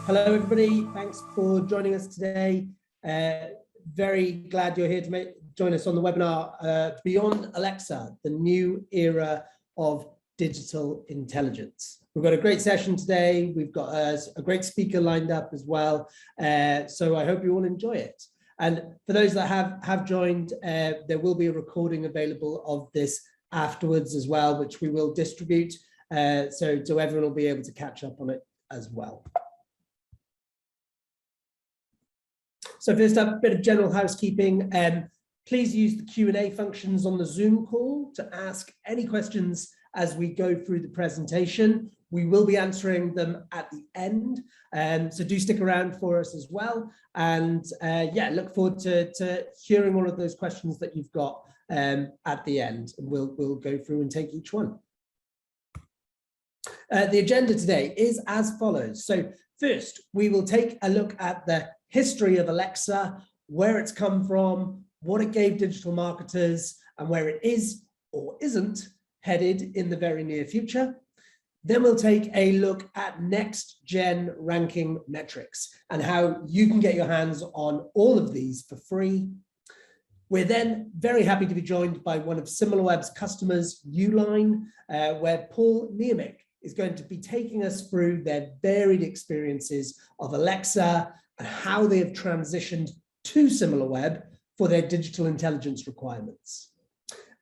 Hello, everybody. Thanks for joining us today. Very glad you're here to join us on the webinar, Beyond Alexa, the new era of digital intelligence. We've got a great session today. We've got a great speaker lined up as well. So I hope you all enjoy it. And for those that have joined, there will be a recording available of this afterwards as well, which we will distribute. So everyone will be able to catch up on it as well. So first up, a bit of general housekeeping. Please use the Q&A functions on the Zoom call to ask any questions as we go through the presentation. We will be answering them at the end. So do stick around for us as well. And yeah, look forward to hearing all of those questions that you've got at the end. And we'll go through and take each one. The agenda today is as follows. So first, we will take a look at the history of Alexa, where it's come from, what it gave digital marketers, and where it is or isn't headed in the very near future. Then we'll take a look at next-gen ranking metrics and how you can get your hands on all of these for free. We're then very happy to be joined by one of Similarweb's customers, Uline, where Paul Niemiec is going to be taking us through their varied experiences of Alexa and how they have transitioned to Similarweb for their digital intelligence requirements.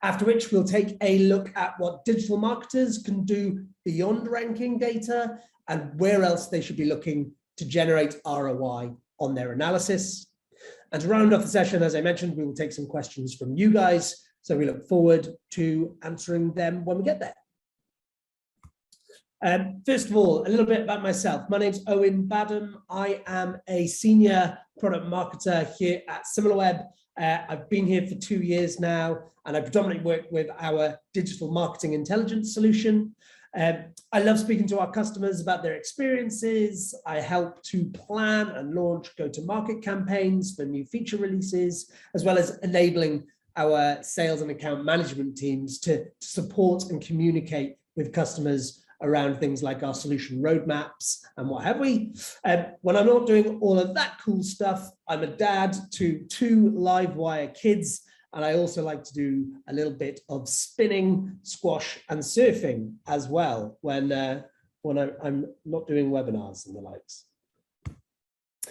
After which we'll take a look at what digital marketers can do beyond ranking data and where else they should be looking to generate ROI on their analysis. And to round off the session, as I mentioned, we will take some questions from you guys. So we look forward to answering them when we get there. First of all, a little bit about myself. My name's Owen Badham. I am a senior product marketer here at Similarweb. I've been here for 2 years now, and I predominantly work with our digital marketing intelligence solution. I love speaking to our customers about their experiences. I help to plan and launch go-to-market campaigns for new feature releases, as well as enabling our sales and account management teams to support and communicate with customers around things like our solution roadmaps and what have we. When I'm not doing all of that cool stuff, I'm a dad to 2 live wire kids, and I also like to do a little bit of spinning, squash, and surfing as well when I'm not doing webinars and the likes.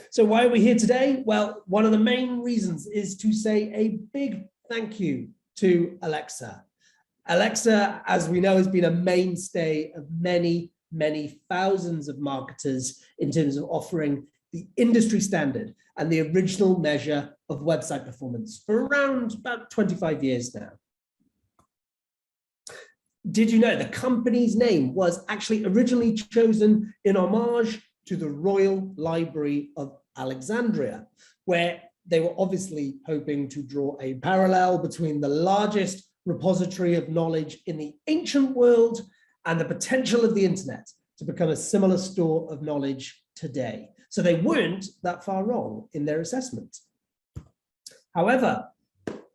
So why are we here today? Well, one of the main reasons is to say a big thank you to Alexa. Alexa, as we know, has been a mainstay of many, many thousands of marketers in terms of offering the industry standard and the original measure of website performance for around about 25 years now. Did you know the company's name was actually originally chosen in homage to the Royal Library of Alexandria, where they were obviously hoping to draw a parallel between the largest repository of knowledge in the ancient world and the potential of the internet to become a similar store of knowledge today. So they weren't that far wrong in their assessment. However,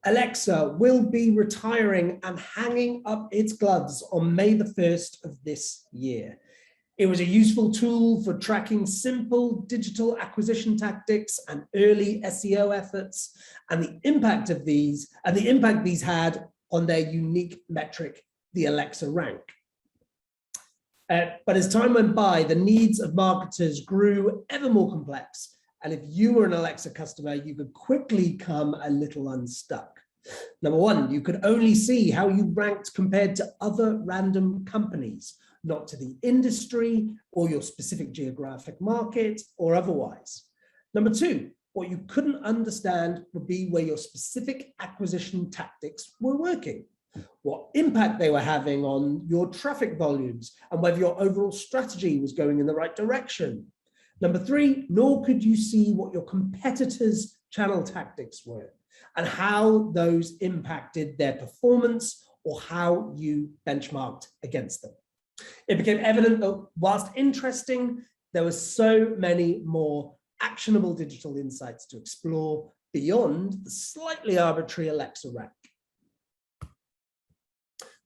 Alexa will be retiring and hanging up its gloves on May the 1st of this year. It was a useful tool for tracking simple digital acquisition tactics and early SEO efforts, and the impact these had on their unique metric, the Alexa rank. But as time went by, the needs of marketers grew ever more complex. And if you were an Alexa customer, you could quickly come a little unstuck. Number one, you could only see how you ranked compared to other random companies, not to the industry or your specific geographic market or otherwise. Number two, what you couldn't understand would be where your specific acquisition tactics were working, what impact they were having on your traffic volumes, and whether your overall strategy was going in the right direction. Number three, nor could you see what your competitors' channel tactics were and how those impacted their performance or how you benchmarked against them. It became evident that whilst interesting, there were so many more actionable digital insights to explore beyond the slightly arbitrary Alexa rank.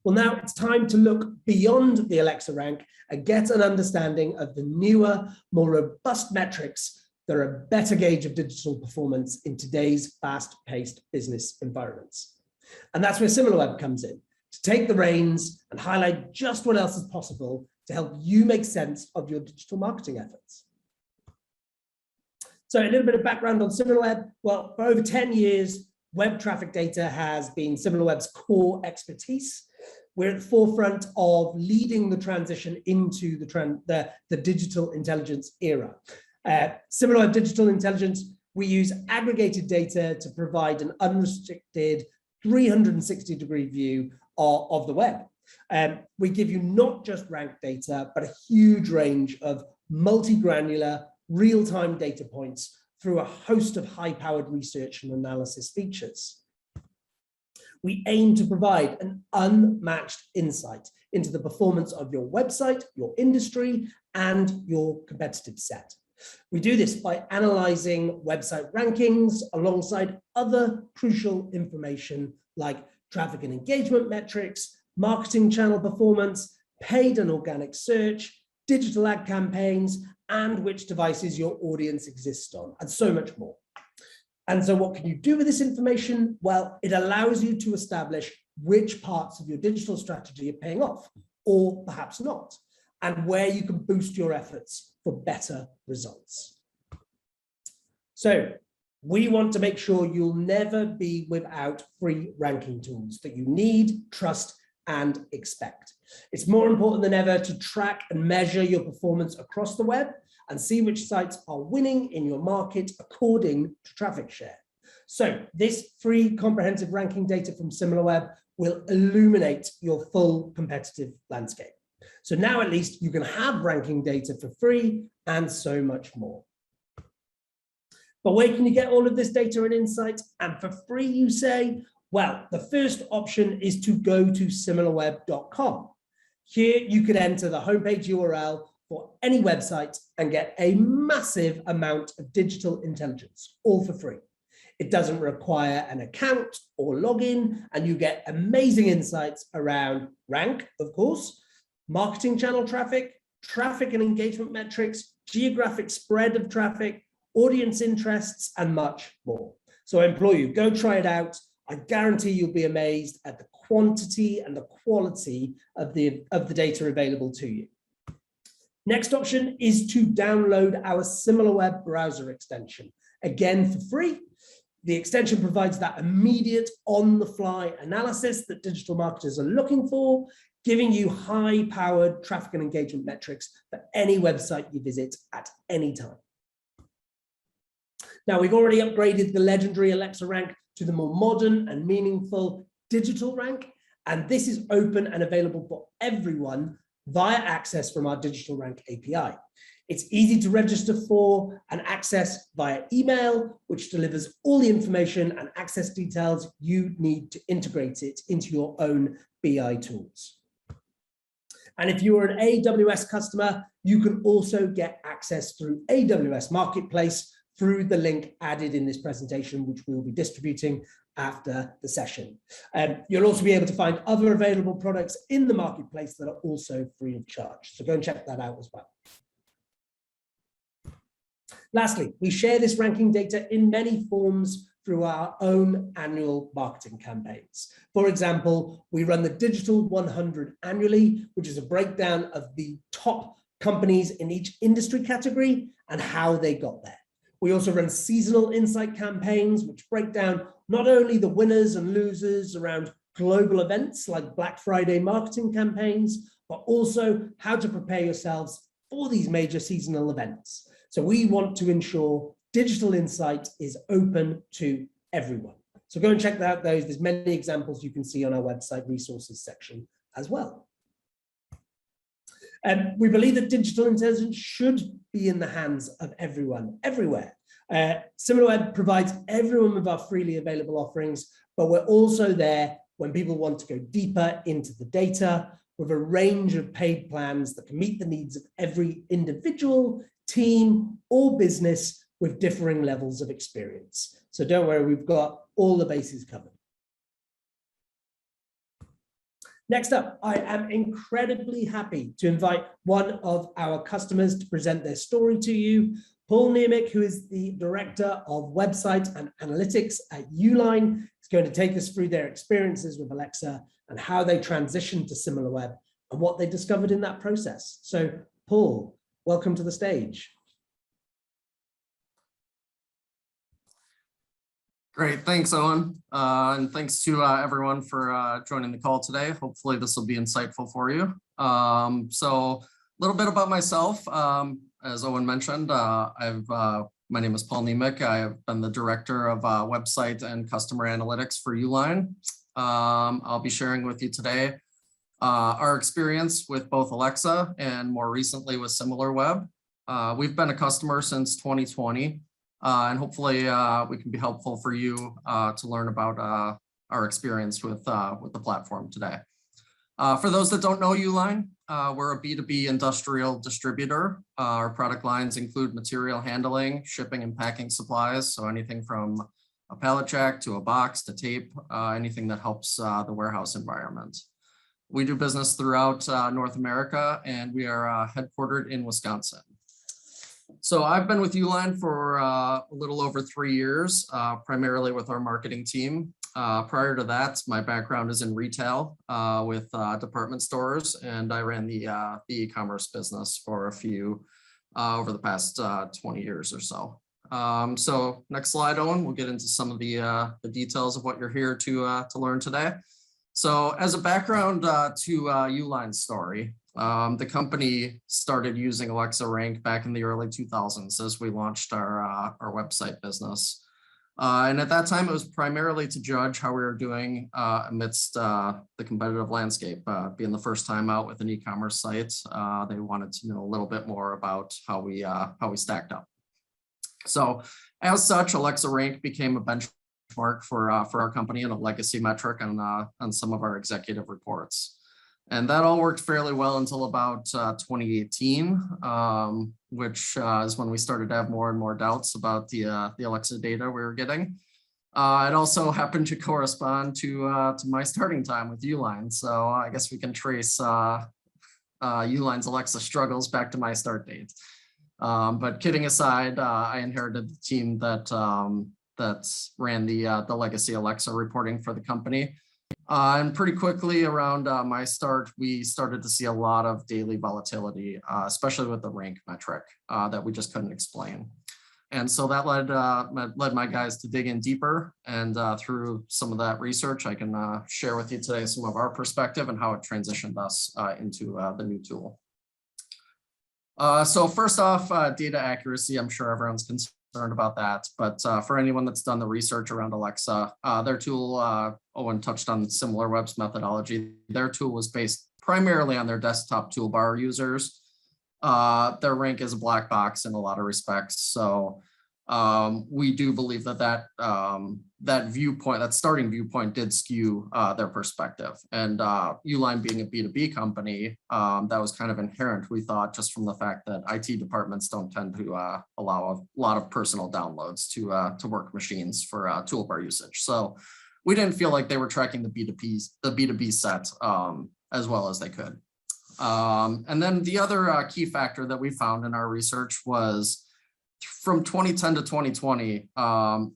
Well, now it's time to look beyond the Alexa rank and get an understanding of the newer, more robust metrics that are a better gauge of digital performance in today's fast-paced business environments. And that's where Similarweb comes in, to take the reins and highlight just what else is possible to help you make sense of your digital marketing efforts. So a little bit of background on Similarweb. Well, for over 10 years, web traffic data has been Similarweb's core expertise. We're at the forefront of leading the transition into the digital intelligence era. Similarweb Digital Intelligence, we use aggregated data to provide an unrestricted 360-degree view of the web. We give you not just rank data, but a huge range of multi-granular, real-time data points through a host of high-powered research and analysis features. We aim to provide an unmatched insight into the performance of your website, your industry, and your competitive set. We do this by analyzing website rankings alongside other crucial information like traffic and engagement metrics, marketing channel performance, paid and organic search, digital ad campaigns, and which devices your audience exists on, and so much more. And so what can you do with this information? Well, it allows you to establish which parts of your digital strategy are paying off, or perhaps not, and where you can boost your efforts for better results. So we want to make sure you'll never be without free ranking tools that you need, trust, and expect. It's more important than ever to track and measure your performance across the web and see which sites are winning in your market according to traffic share. So this free comprehensive ranking data from Similarweb will illuminate your full competitive landscape. So now at least you can have ranking data for free and so much more. But where can you get all of this data and insight? And for free, you say? Well, the first option is to go to similarweb.com. Here you could enter the homepage URL for any website and get a massive amount of digital intelligence, all for free. It doesn't require an account or login, and you get amazing insights around rank, of course, marketing channel traffic, traffic and engagement metrics, geographic spread of traffic, audience interests, and much more. So I implore you, go try it out. I guarantee you'll be amazed at the quantity and the quality of the data available to you. Next option is to download our Similarweb browser extension, again for free. The extension provides that immediate on-the-fly analysis that digital marketers are looking for, giving you high-powered traffic and engagement metrics for any website you visit at any time. Now, we've already upgraded the legendary Alexa rank to the more modern and meaningful digital rank, and this is open and available for everyone via access from our DigitalRank API. It's easy to register for and access via email, which delivers all the information and access details you need to integrate it into your own BI tools. And if you're an AWS customer, you can also get access through AWS Marketplace through the link added in this presentation, which we'll be distributing after the session. You'll also be able to find other available products in the marketplace that are also free of charge. So go and check that out as well. Lastly, we share this ranking data in many forms through our own annual marketing campaigns. For example, we run the Digital 100 annually, which is a breakdown of the top companies in each industry category and how they got there. We also run seasonal insight campaigns, which break down not only the winners and losers around global events like Black Friday marketing campaigns, but also how to prepare yourselves for these major seasonal events. So we want to ensure digital insight is open to everyone. So go and check out those. There's many examples you can see on our website resources section as well. We believe that digital intelligence should be in the hands of everyone, everywhere. Similarweb provides everyone with our freely available offerings, but we're also there when people want to go deeper into the data with a range of paid plans that can meet the needs of every individual, team, or business with differing levels of experience. So don't worry, we've got all the bases covered. Next up, I am incredibly happy to invite one of our customers to present their story to you. Paul Niemiec, who is the Director of Website and Analytics at Uline, is going to take us through their experiences with Alexa and how they transitioned to Similarweb and what they discovered in that process. So, Paul, welcome to the stage. Great, thanks, Owen. And thanks to everyone for joining the call today. Hopefully this will be insightful for you. So a little bit about myself. As Owen mentioned, my name is Paul Niemiec. I have been the Director of Website and Customer Analytics for Uline. I'll be sharing with you today our experience with both Alexa and more recently with Similarweb. We've been a customer since 2020. And hopefully we can be helpful for you to learn about our experience with the platform today. For those that don't know Uline, we're a B2B industrial distributor. Our product lines include material handling, shipping and packing supplies. So anything from a pallet jack to a box to tape, anything that helps the warehouse environment. We do business throughout North America, and we are headquartered in Wisconsin. So I've been with Uline for a little over 3 years, primarily with our marketing team. Prior to that, my background is in retail with department stores, and I ran the e-commerce business for a few over the past 20 years or so. So next slide, Owen, we'll get into some of the details of what you're here to learn today. So as a background to Uline's story, the company started using Alexa Rank back in the early 2000s as we launched our website business. And at that time, it was primarily to judge how we were doing amidst the competitive landscape. Being the first time out with an e-commerce site, they wanted to know a little bit more about how we stacked up. So as such, Alexa Rank became a benchmark for our company and a legacy metric on some of our executive reports. And that all worked fairly well until about 2018, which is when we started to have more and more doubts about the Alexa data we were getting. It also happened to correspond to my starting time with Uline. So I guess we can trace Uline's Alexa struggles back to my start date. But kidding aside, I inherited the team that ran the legacy Alexa reporting for the company. And pretty quickly around my start, we started to see a lot of daily volatility, especially with the rank metric that we just couldn't explain. And so that led my guys to dig in deeper. And through some of that research, I can share with you today some of our perspective and how it transitioned us into the new tool. So first off, data accuracy, I'm sure everyone's concerned about that, but for anyone that's done the research around Alexa, their tool, Owen touched on Similarweb's methodology. Their tool was based primarily on their desktop toolbar users. Their rank is a black box in a lot of respects. So we do believe that viewpoint, that starting viewpoint did skew their perspective. And Uline being a B2B company, that was kind of inherent, we thought, just from the fact that IT departments don't tend to allow a lot of personal downloads to work machines for toolbar usage. So we didn't feel like they were tracking the B2B set as well as they could. And then the other key factor that we found in our research was from 2010 to 2020,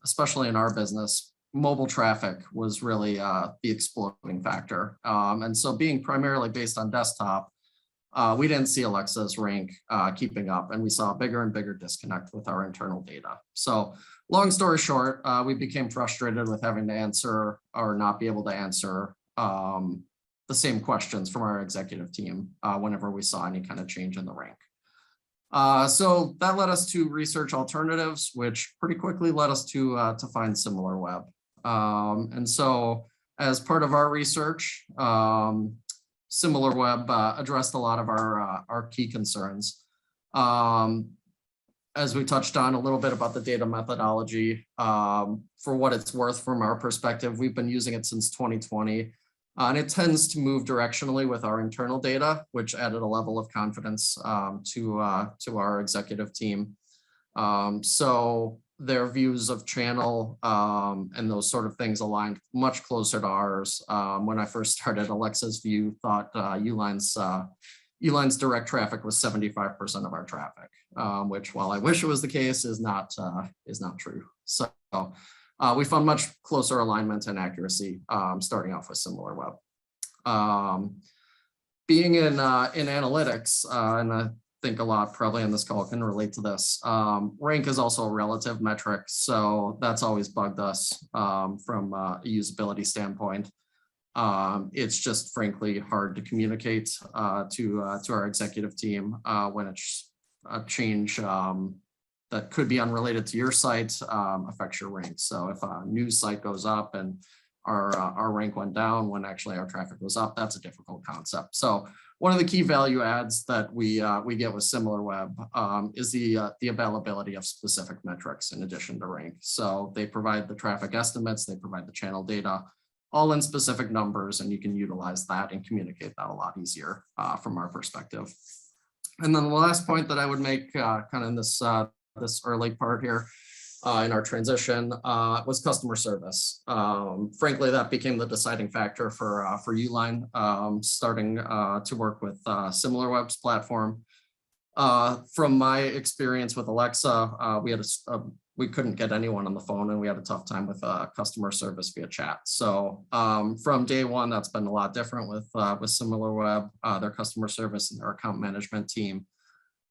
especially in our business, mobile traffic was really the exploding factor. And so being primarily based on desktop, we didn't see Alexa's rank keeping up, and we saw a bigger and bigger disconnect with our internal data. So long story short, we became frustrated with having to answer or not be able to answer the same questions from our executive team whenever we saw any kind of change in the rank. So that led us to research alternatives, which pretty quickly led us to find Similarweb. And so as part of our research, Similarweb addressed a lot of our key concerns. As we touched on a little bit about the data methodology, for what it's worth from our perspective, we've been using it since 2020. And it tends to move directionally with our internal data, which added a level of confidence to our executive team. So their views of channel and those sort of things aligned much closer to ours. When I first started, Alexa's view thought Uline's direct traffic was 75% of our traffic, which, while I wish it was the case, is not true. So we found much closer alignment and accuracy starting off with Similarweb. Being in analytics, and I think a lot probably on this call can relate to this, rank is also a relative metric, so that's always bugged us from a usability standpoint. It's just frankly hard to communicate to our executive team when it's a change that could be unrelated to your site affects your rank. So if a news site goes up and our rank went down when actually our traffic was up, that's a difficult concept. So one of the key value adds that we get with Similarweb is the availability of specific metrics in addition to rank. So they provide the traffic estimates, they provide the channel data, all in specific numbers, and you can utilize that and communicate that a lot easier from our perspective. And then the last point that I would make kind of in this early part here in our transition was customer service. Frankly, that became the deciding factor for Uline starting to work with Similarweb's platform. From my experience with Alexa, we couldn't get anyone on the phone, and we had a tough time with customer service via chat. So from day one, that's been a lot different with Similarweb, their customer service and their account management team.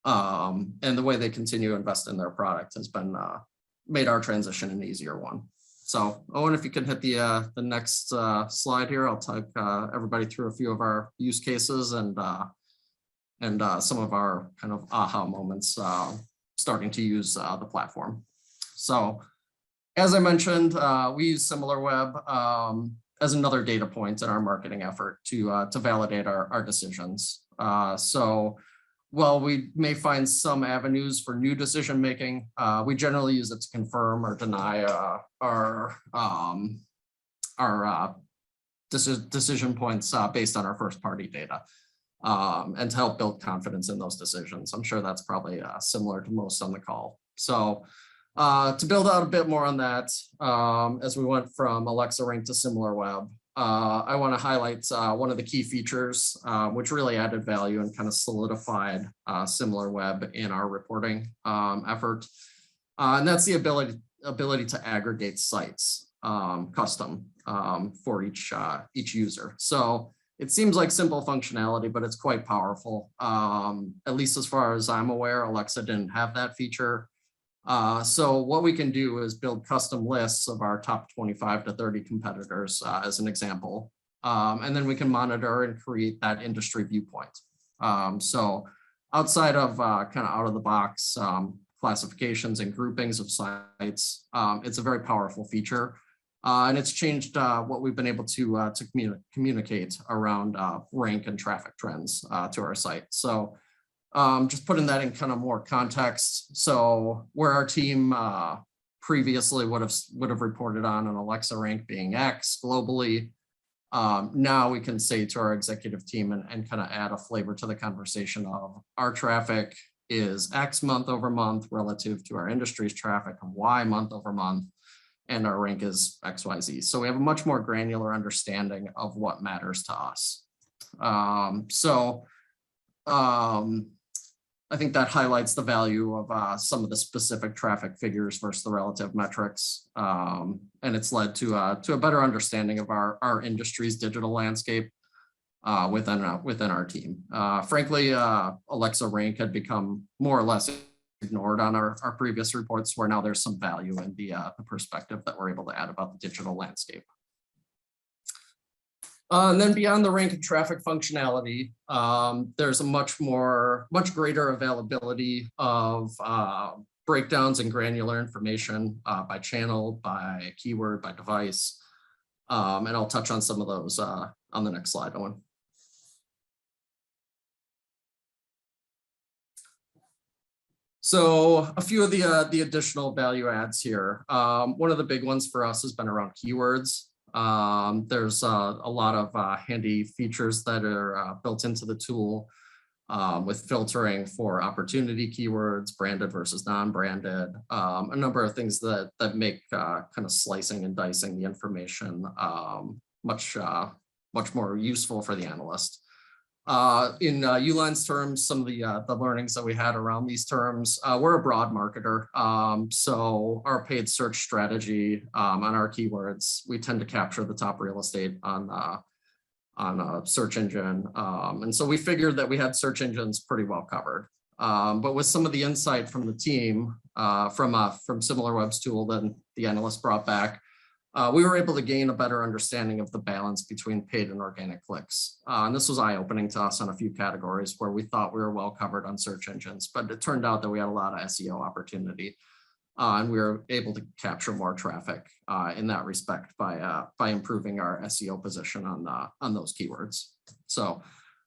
And the way they continue to invest in their product has been made our transition an easier one. So Owen, if you can hit the next slide here, I'll take everybody through a few of our use cases and some of our kind of aha moments starting to use the platform. So as I mentioned, we use Similarweb as another data point in our marketing effort to validate our decisions. So while we may find some avenues for new decision making, we generally use it to confirm or deny our decision points based on our first party data. And to help build confidence in those decisions. I'm sure that's probably similar to most on the call. So to build out a bit more on that, as we went from Alexa Rank to Similarweb, I want to highlight one of the key features which really added value and kind of solidified Similarweb in our reporting effort. And that's the ability to aggregate sites custom for each user. So it seems like simple functionality, but it's quite powerful. At least as far as I'm aware, Alexa didn't have that feature. So what we can do is build custom lists of our top 25 to 30 competitors as an example. And then we can monitor and create that industry viewpoint. So outside of kind of out of the box classifications and groupings of sites, it's a very powerful feature. And it's changed what we've been able to communicate around rank and traffic trends to our site. So just putting that in kind of more context. So where our team previously would have reported on an Alexa rank being X globally, now we can say to our executive team and kind of add a flavor to the conversation of our traffic is X month over month relative to our industry's traffic of Y month over month, and our rank is XYZ. So we have a much more granular understanding of what matters to us. I think that highlights the value of some of the specific traffic figures versus the relative metrics. And it's led to a better understanding of our industry's digital landscape within our team. Frankly, Alexa rank had become more or less ignored on our previous reports, where now there's some value in the perspective that we're able to add about the digital landscape. And then beyond the rank and traffic functionality, there's a much greater availability of breakdowns and granular information by channel, by keyword, by device. And I'll touch on some of those on the next slide, Owen. So a few of the additional value adds here. One of the big ones for us has been around keywords. There's a lot of handy features that are built into the tool with filtering for opportunity keywords, branded versus non-branded, a number of things that make kind of slicing and dicing the information much more useful for the analyst. In Uline's terms, some of the learnings that we had around these terms, we're a broad marketer. So our paid search strategy on our keywords, we tend to capture the top real estate on a search engine. And so we figured that we had search engines pretty well covered. But with some of the insight from the team, from Similarweb's tool that the analyst brought back, we were able to gain a better understanding of the balance between paid and organic clicks. And this was eye-opening to us on a few categories where we thought we were well covered on search engines, but it turned out that we had a lot of SEO opportunity. And we were able to capture more traffic in that respect by improving our SEO position on those keywords. So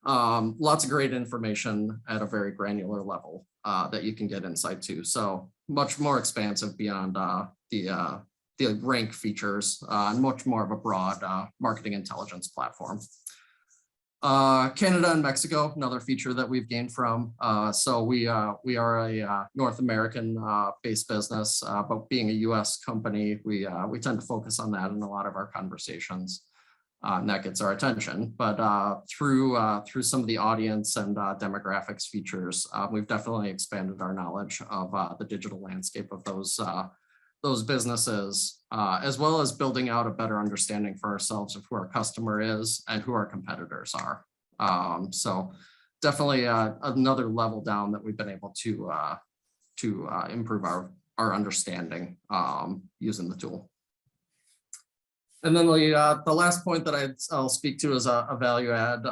lots of great information at a very granular level that you can get insight to. So much more expansive beyond the rank features and much more of a broad marketing intelligence platform. Canada and Mexico, another feature that we've gained from. So we are a North American based business, but being a US company, we tend to focus on that in a lot of our conversations. And that gets our attention. But through some of the audience and demographics features, we've definitely expanded our knowledge of the digital landscape of those businesses, as well as building out a better understanding for ourselves of who our customer is and who our competitors are. So definitely another level down that we've been able to improve our understanding using the tool. And then the last point that I'll speak to is a value add.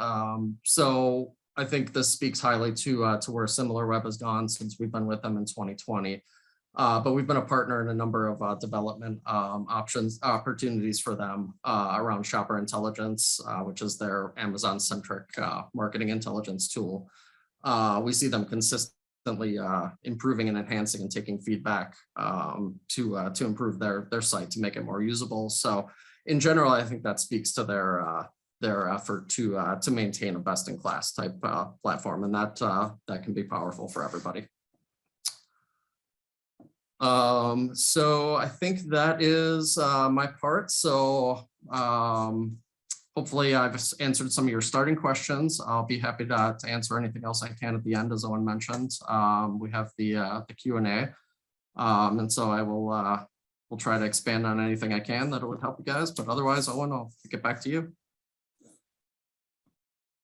So I think this speaks highly to where Similarweb has gone since we've been with them in 2020. But we've been a partner in a number of development opportunities for them around shopper intelligence, which is their Amazon-centric marketing intelligence tool. We see them consistently improving and enhancing and taking feedback to improve their site to make it more usable. So in general, I think that speaks to their effort to maintain a best-in-class type platform, and that can be powerful for everybody. So I think that is my part. So hopefully I've answered some of your starting questions. I'll be happy to answer anything else I can at the end, as Owen mentioned. We have the Q&A, and so I will try to expand on anything I can that would help you guys. But otherwise, Owen, I'll get back to you.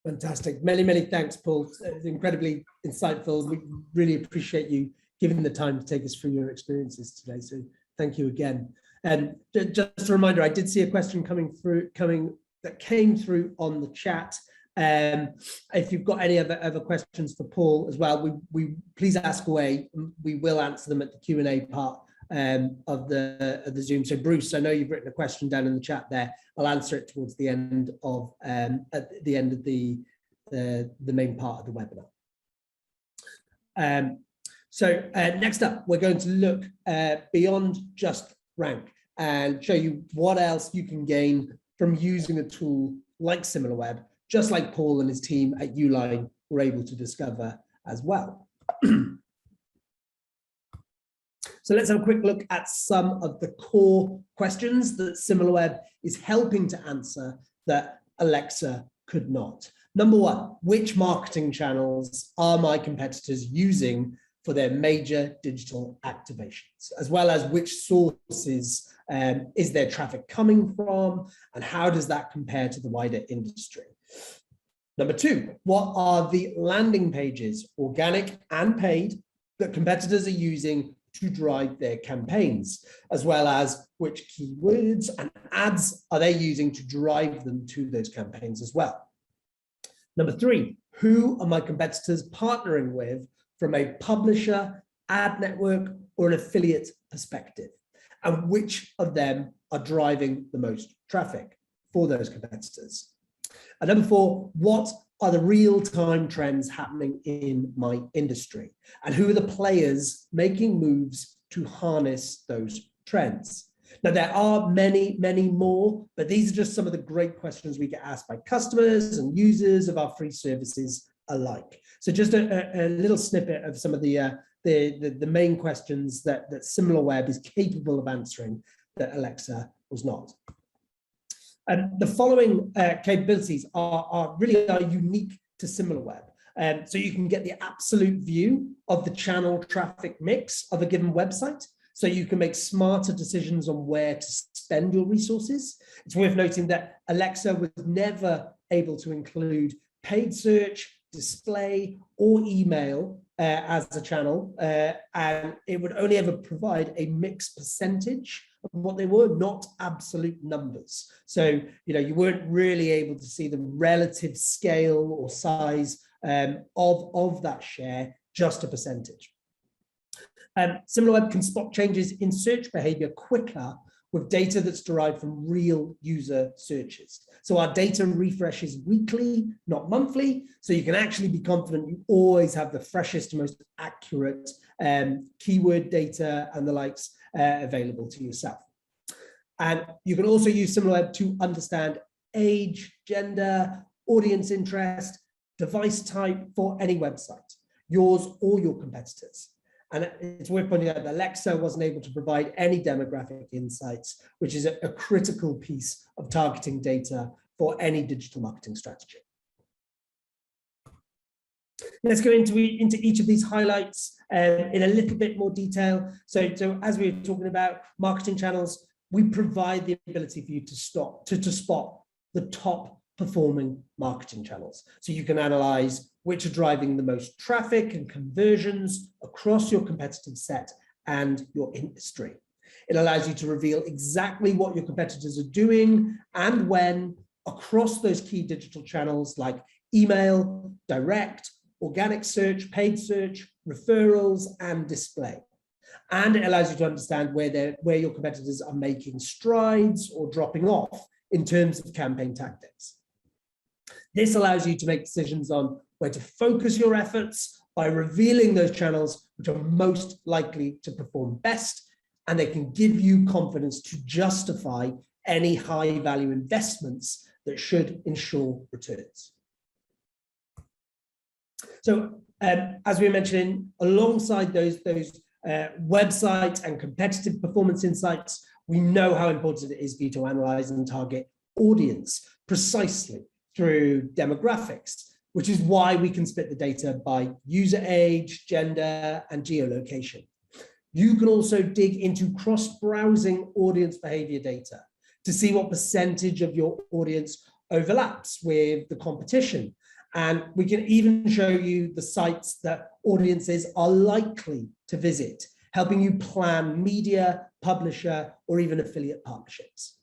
Fantastic. Many, many thanks, Paul. It's incredibly insightful. We really appreciate you giving the time to take us through your experiences today. So thank you again. And just a reminder, I did see a question that came through on the chat. If you've got any other questions for Paul as well, we please ask away. We will answer them at the Q&A part of the Zoom. So Bruce, I know you've written a question down in the chat there. I'll answer it towards the end of at the end of the main part of the webinar. So next up, we're going to look beyond just rank and show you what else you can gain from using a tool like Similarweb, just like Paul and his team at Uline were able to discover as well. So let's have a quick look at some of the core questions that Similarweb is helping to answer that Alexa could not. Number one, which marketing channels are my competitors using for their major digital activations, as well as which sources is their traffic coming from, and how does that compare to the wider industry? Number two, what are the landing pages, organic and paid, that competitors are using to drive their campaigns, as well as which keywords and ads are they using to drive them to those campaigns as well? Number three, who are my competitors partnering with from a publisher, ad network, or an affiliate perspective, and which of them are driving the most traffic for those competitors? And number four, what are the real-time trends happening in my industry, and who are the players making moves to harness those trends? Now, there are many, many more, but these are just some of the great questions we get asked by customers and users of our free services alike. So just a little snippet of some of the main questions that Similarweb is capable of answering that Alexa was not. The following capabilities are unique to Similarweb. So you can get the absolute view of the channel traffic mix of a given website. So you can make smarter decisions on where to spend your resources. It's worth noting that Alexa was never able to include paid search, display, or email as a channel, and it would only ever provide a mixed percentage of what they were, not absolute numbers. So, you weren't really able to see the relative scale or size of that share, just a percentage. Similarweb can spot changes in search behavior quicker with data that's derived from real user searches. So our data refreshes weekly, not monthly, so you can actually be confident you always have the freshest, most accurate keyword data and the likes available to yourself. And you can also use Similarweb to understand age, gender, audience interest, device type for any website, yours or your competitors. And it's worth pointing out that Alexa wasn't able to provide any demographic insights, which is a critical piece of targeting data for any digital marketing strategy. Let's go into each of these highlights in a little bit more detail. So as we were talking about marketing channels, we provide the ability for you to spot the top performing marketing channels. So you can analyze which are driving the most traffic and conversions across your competitive set and your industry. It allows you to reveal exactly what your competitors are doing and when across those key digital channels like email, direct, organic search, paid search, referrals, and display. And it allows you to understand where your competitors are making strides or dropping off in terms of campaign tactics. This allows you to make decisions on where to focus your efforts by revealing those channels which are most likely to perform best, and they can give you confidence to justify any high value investments that should ensure returns. So as we were mentioning, alongside those website and competitive performance insights, we know how important it is for you to analyze and target audience precisely through demographics, which is why we can split the data by user age, gender, and geolocation. You can also dig into cross-browsing audience behavior data to see what percentage of your audience overlaps with the competition. And we can even show you the sites that audiences are likely to visit, helping you plan media, publisher, or even affiliate partnerships.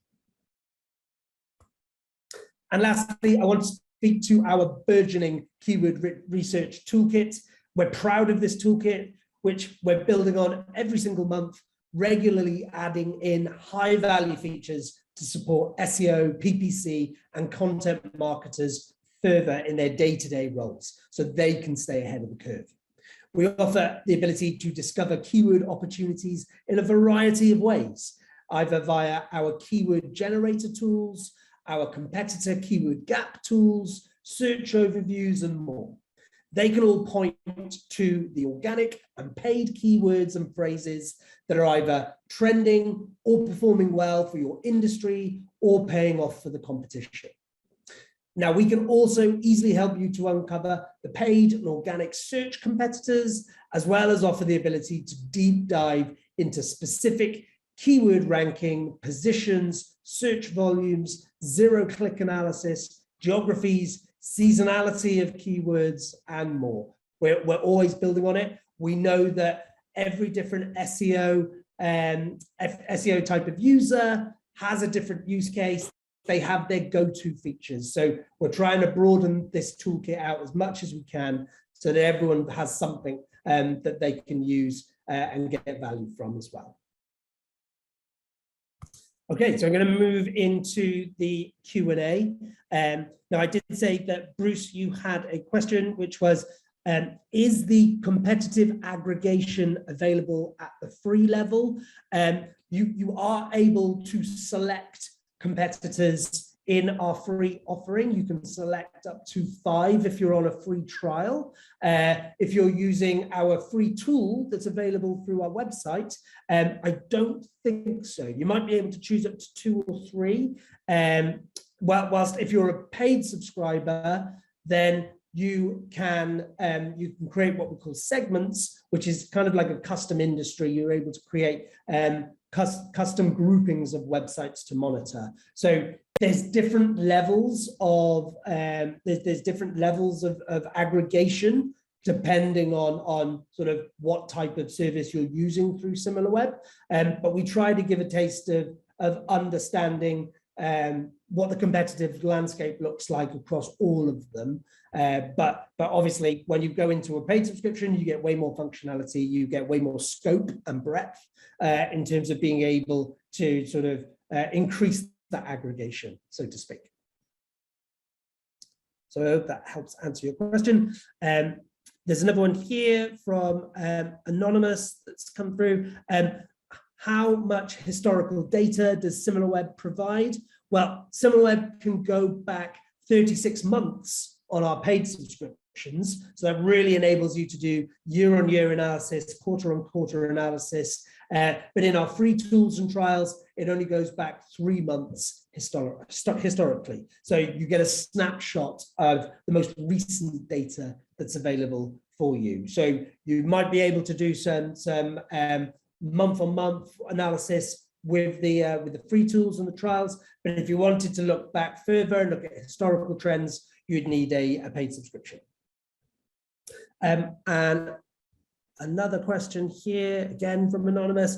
And lastly, I want to speak to our burgeoning keyword research toolkit. We're proud of this toolkit, which we're building on every single month, regularly adding in high value features to support SEO, PPC, and content marketers further in their day-to-day roles, so they can stay ahead of the curve. We offer the ability to discover keyword opportunities in a variety of ways, either via our keyword generator tools, our competitor keyword gap tools, search overviews, and more. They can all point to the organic and paid keywords and phrases that are either trending or performing well for your industry or paying off for the competition. Now, we can also easily help you to uncover the paid and organic search competitors, as well as offer the ability to deep dive into specific keyword ranking, positions, search volumes, zero-click analysis, geographies, seasonality of keywords, and more. We're always building on it. We know that every different SEO type of user has a different use case. They have their go-to features. So we're trying to broaden this toolkit out as much as we can so that everyone has something that they can use and get value from as well. Okay, so I'm going to move into the Q&A. Now, I did say that, Bruce, you had a question, which was, is the competitive aggregation available at the free level? You are able to select competitors in our free offering. You can select up to 5 if you're on a free trial. If you're using our free tool that's available through our website, I don't think so. You might be able to choose up to 2 or 3. Whilst if you're a paid subscriber, then you can create what we call segments, which is kind of like a custom industry. You're able to create custom groupings of websites to monitor. So there's different levels of there's different levels of aggregation depending on sort of what type of service you're using through Similarweb. But we try to give a taste of understanding what the competitive landscape looks like across all of them. But obviously, when you go into a paid subscription, you get way more functionality, you get way more scope and breadth in terms of being able to sort of increase that aggregation, so to speak. So I hope that helps answer your question. There's another one here from Anonymous that's come through. How much historical data does Similarweb provide? Well, Similarweb can go back 36 months on our paid subscriptions. So that really enables you to do year-on-year analysis, quarter-on-quarter analysis. But in our free tools and trials, it only goes back 3 months historically. So you get a snapshot of the most recent data that's available for you. So you might be able to do some month-on-month analysis with the free tools and the trials. But if you wanted to look back further and look at historical trends, you'd need a paid subscription. And another question here, again from Anonymous.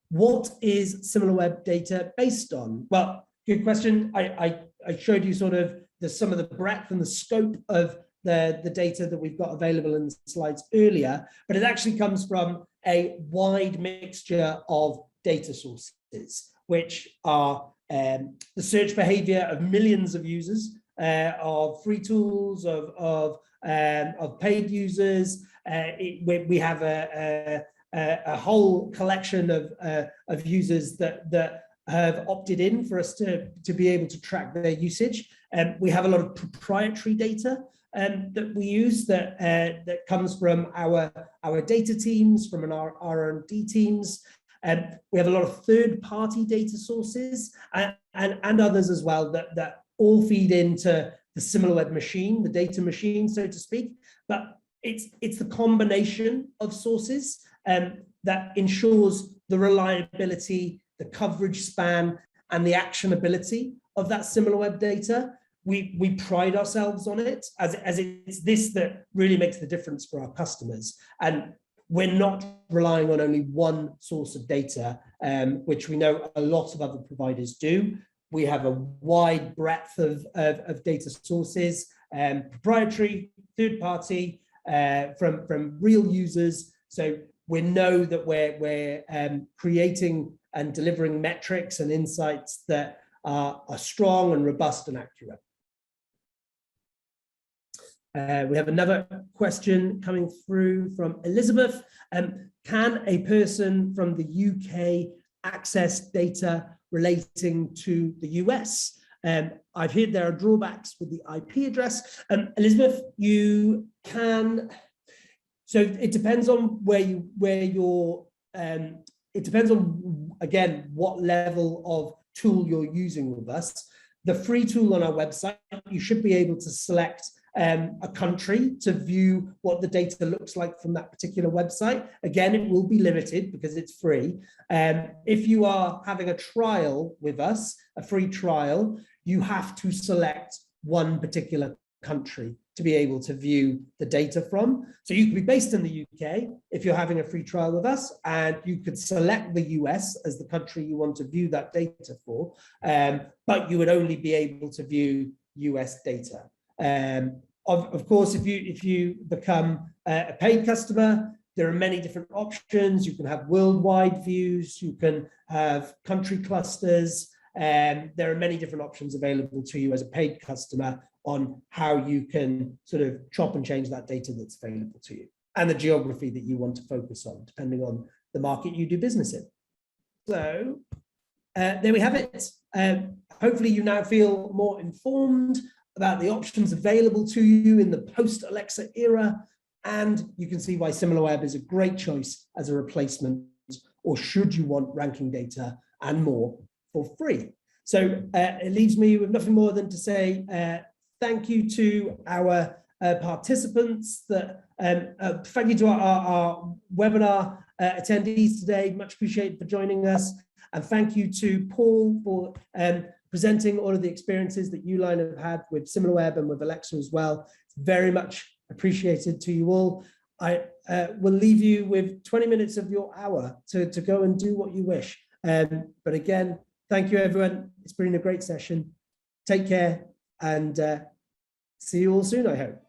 What is Similarweb data based on? Well, good question. I showed you sort of some of the breadth and the scope of the data that we've got available in the slides earlier, but it actually comes from a wide mixture of data sources, which are the search behavior of millions of users, of free tools, of paid users. We have a whole collection of users that have opted in for us to be able to track their usage. We have a lot of proprietary data that we use that comes from our data teams, from our R&D teams. We have a lot of third-party data sources and others as well that all feed into the Similarweb machine, the data machine, so to speak. But it's the combination of sources that ensures the reliability, the coverage span, and the actionability of that Similarweb data. We pride ourselves on it as it's this that really makes the difference for our customers. And we're not relying on only one source of data, which we know a lot of other providers do. We have a wide breadth of data sources, proprietary, third party, from real users. So we know that we're creating and delivering metrics and insights that are strong and robust and accurate. We have another question coming through from Elizabeth. Can a person from the UK access data relating to the US? I've heard there are drawbacks with the IP address. Elizabeth, you can. So it depends on it depends on, again, what level of tool you're using with us. The free tool on our website, you should be able to select a country to view what the data looks like from that particular website. Again, it will be limited because it's free. If you are having a trial with us, a free trial, you have to select one particular country to be able to view the data from. So you could be based in the UK if you're having a free trial with us, and you could select the US as the country you want to view that data for, but you would only be able to view US data. Of course, if you become a paid customer, there are many different options. You can have worldwide views, you can have country clusters, and there are many different options available to you as a paid customer on how you can sort of chop and change that data that's available to you and the geography that you want to focus on, depending on the market you do business in. So there we have it. Hopefully you now feel more informed about the options available to you in the post-Alexa era, and you can see why Similarweb is a great choice as a replacement, or should you want ranking data and more for free. So it leaves me with nothing more than to say thank you to our participants, thank you to our webinar attendees today, much appreciated for joining us, and thank you to Paul for presenting all of the experiences that Uline have had with Similarweb and with Alexa as well. It's very much appreciated to you all. I will leave you with 20 minutes of your hour to go and do what you wish. But again, thank you everyone. It's been a great session. Take care and see you all soon, I hope.